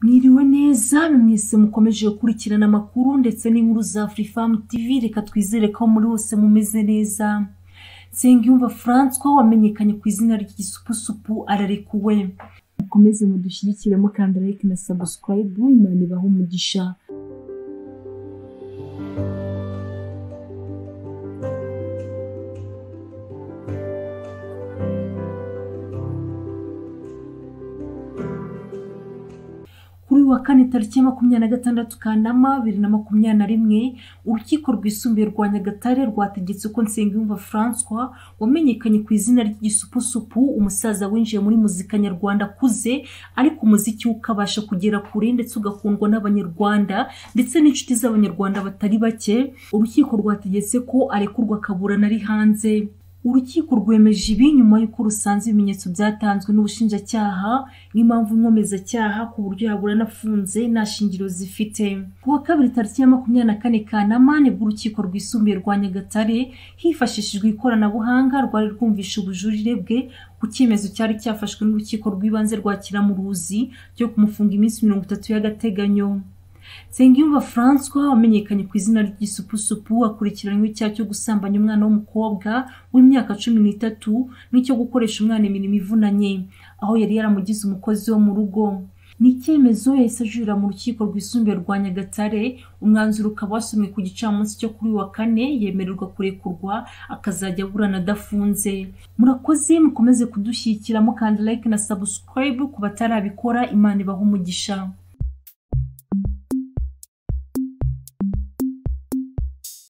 Mwiriwe neza mwese mukomeje gukurikirana amakuru ndetse n'inkuru za Afrifame TV. Reka twizere ko muri hose mumeze neza. Nsengiyumva François wamenyekanye ku izina ry'Igisupusupu ararekuwe. Mukomeze mudushyigikire mukanda like na subscribe. Imana ibahe umugisha. Kuri wa kane tariki ya 26 Kanama 2021 urukiko rwisumbuye rwa Nyagatare rwategetse ko Nsengiyumva François wamenyekanye ku izina ry'Igisupusupu, umusaza winjiye muri muzika nyarwanda kuze ariko umuziki ukabasha kugera kure ndetse ugakundwa n'abanyarwanda ndetse n'inshuti z'abanyarwanda batari bake. Urukiko rwategetse ko arekurwa akaburana ari hanze. Urukiko rwemeje ibi nyuma y'uko rusanze ibimenyetso byatanzwe n'ubushinjacyaha n'impamvu nkomezacyaha ku buryo yaburana afunze nta shingiro zifite. Ku wa kabiri tariki ya 24 Kanama nibwo urukiko rwisumbuye rwa Nyagatare hifashishijwe ikoranabuhanga rwari rwumvisha ubujurire bwe ku cyemezo cyari cyafashwe n'urukiko rw'ibanze rwa Kiramuruzi cyo kumufunga iminsi 30 y'agateganyo. Nsengiyumva François wamenyekanye ku izina ry'Igisupusupu akurikiranywe icyaha cyo gusambanya umwana w'umukobwa w'imyaka 13 n'icyo gukoresha umwana imirimo ivunanye, aho yari yaramugize umukozi wo mu rugo. Ni icyemezo yahise ajurira mu rukiko rwisumbuye rwa Nyagatare. Umwanzuro ukaba wasomwe ku gicamunsi cyo kuri wa kane, yemererwa kurekurwa akazajya aburana adafunze. Murakoze mukomeze kudushyigikira mukanda like na subscribe ku batarabikora. Imana ibahe umugisha.